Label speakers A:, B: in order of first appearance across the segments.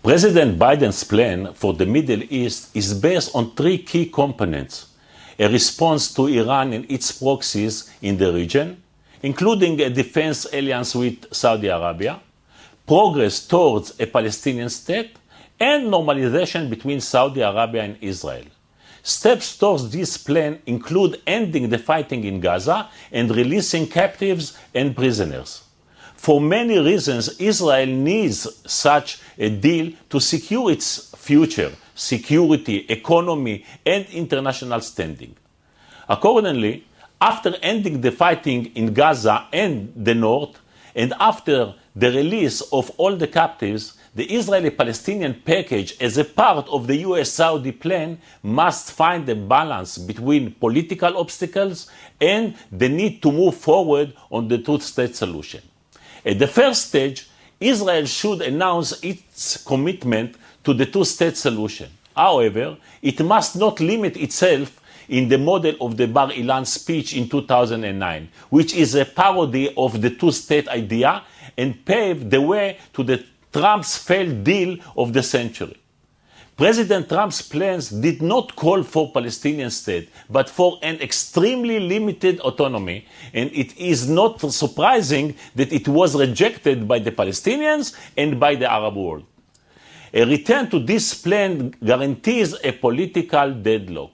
A: President Biden's plan for the Middle East is based on three key components: a response to Iran and its proxies in the region, including a defense alliance with Saudi Arabia, progress towards a Palestinian state, and normalization between Saudi Arabia and Israel. Steps towards this plan include ending the fighting in Gaza and releasing captives and prisoners. For many reasons, Israel needs such a deal to secure its future, security, economy, and international standing. Accordingly, after ending the fighting in Gaza and the north, and after the release of all the captives, the Israeli-Palestinian package as a part of the US-Saudi plan must find a balance between political obstacles and the need to move forward on the two-state solution. At the first stage, Israel should announce its commitment to the two-state solution. However, it must not limit itself in the model of the Bar Ilan speech in 2009, which is a parody of the two-state idea and paved the way to the Trump's failed deal of the century. President Trump's plans did not call for Palestinian state, but for an extremely limited autonomy, and it is not surprising that it was rejected by the Palestinians and by the Arab world. A return to this plan guarantees a political deadlock.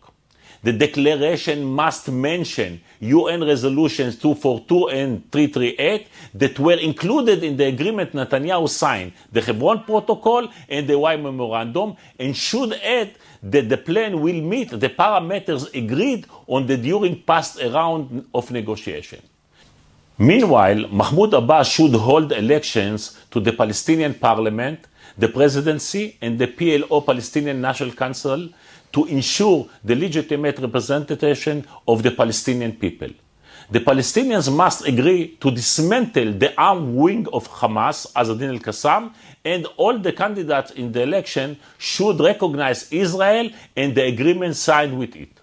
A: The declaration must mention UN resolutions 242 and 338 that were included in the agreement Netanyahu signed, the Hebron Protocol and the Y Memorandum, and should add that the plan will meet the parameters agreed on during past round of negotiation. Meanwhile, Mahmoud Abbas should hold elections to the Palestinian parliament, the presidency, and the PLO Palestinian National Council to ensure the legitimate representation of the Palestinian people. The Palestinians must agree to dismantle the armed wing of Hamas, Azadin al-Qassam, and all the candidates in the election should recognize Israel and the agreement signed with it.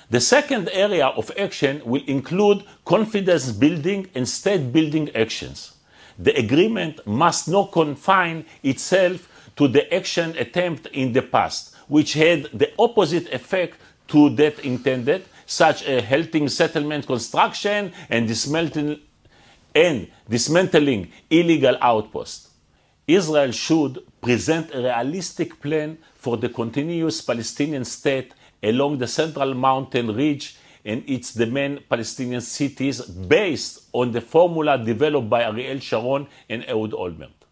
A: The second area of action will include confidence building and state building actions. The agreement must not confine itself to the action attempt in the past, which had the opposite effect to that intended, such as halting settlement construction and dismantling illegal outposts. Israel should present a realistic plan for the continuous Palestinian state along the Central Mountain Ridge and its main Palestinian cities based on the formula developed by Ariel Sharon and Ehud Olmert.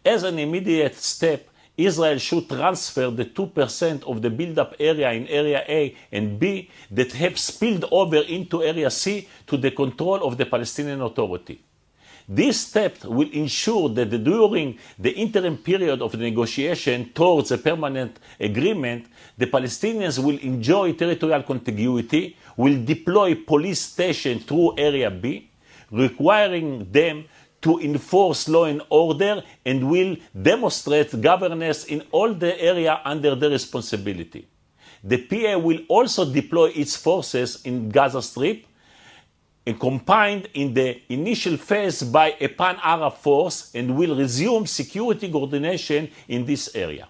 A: As an immediate step, Israel should transfer the 2% of the build-up area in Area A and B that have spilled over into Area C to the control of the Palestinian Authority. This step will ensure that during the interim period of the negotiation towards a permanent agreement, the Palestinians will enjoy territorial contiguity, will deploy police stations through Area B, requiring them to enforce law and order, and will demonstrate governance in all the area under their responsibility. The PA will also deploy its forces in Gaza Strip, accompanied in the initial phase by a pan-Arab force, and will resume security coordination in this area.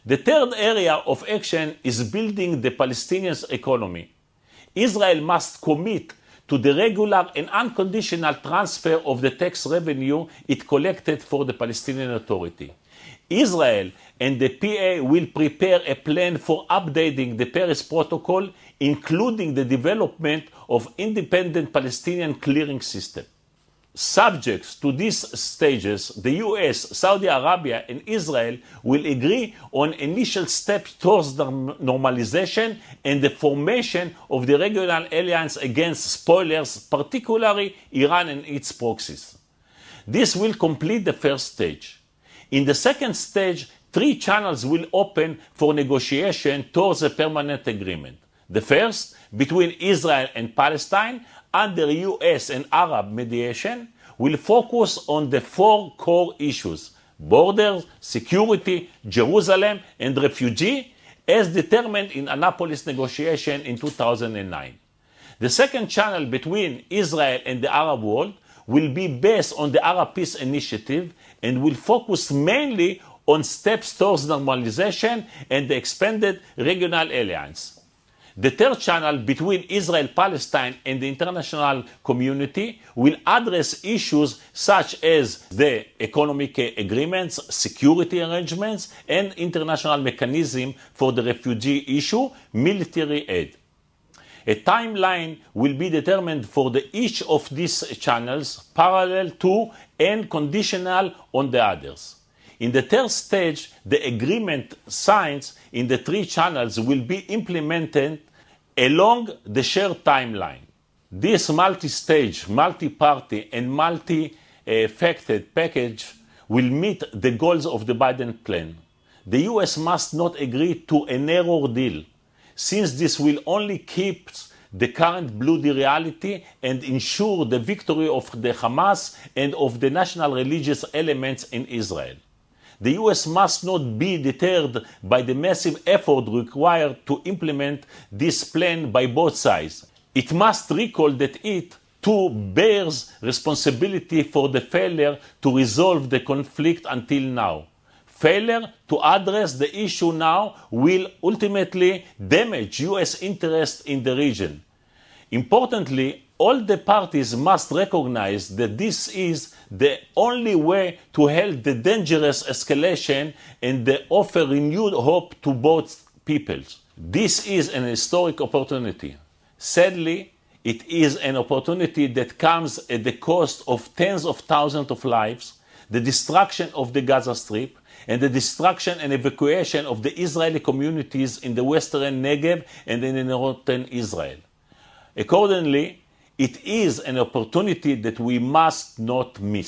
A: The third area of action is building the Palestinian economy. Israel must commit to the regular and unconditional transfer of the tax revenue it collected for the Palestinian Authority. Israel and the PA will prepare a plan for updating the Paris Protocol, including the development of independent Palestinian clearing system. Subject to these stages, the US, Saudi Arabia, and Israel will agree on initial steps towards the normalization and the formation of the regional alliance against spoilers, particularly Iran and its proxies. This will complete the first stage. In the second stage, 3 channels will open for negotiation towards a permanent agreement. The first, between Israel and Palestine, under US and Arab mediation, will focus on the 4 core issues: borders, security, Jerusalem, and refugee, as determined in Annapolis negotiation in 2009. The second channel between Israel and the Arab world will be based on the Arab Peace Initiative and will focus mainly on steps towards normalization and the expanded regional alliance. The third channel between Israel-Palestine and the international community will address issues such as the economic agreements, security arrangements, and international mechanism for the refugee issue, military aid. A timeline will be determined for each of these channels, parallel to and conditional on the others. In the third stage, the agreement signed in the three channels will be implemented along the shared timeline. This multi-stage, multi-party, and multi-affected package will meet the goals of the Biden plan. The US must not agree to a narrow deal, since this will only keep the current bloody reality and ensure the victory of the Hamas and of the national religious elements in Israel. The US must not be deterred by the massive effort required to implement this plan by both sides. It must recall that it, too, bears responsibility for the failure to resolve the conflict until now. Failure to address the issue now will ultimately damage US interest in the region. Importantly, all the parties must recognize that this is the only way to halt the dangerous escalation and offer renewed hope to both peoples. This is an historic opportunity. Sadly, it is an opportunity that comes at the cost of tens of thousands of lives, the destruction of the Gaza Strip, and the destruction and evacuation of the Israeli communities in the western Negev and in northern Israel. Accordingly, it is an opportunity that we must not miss.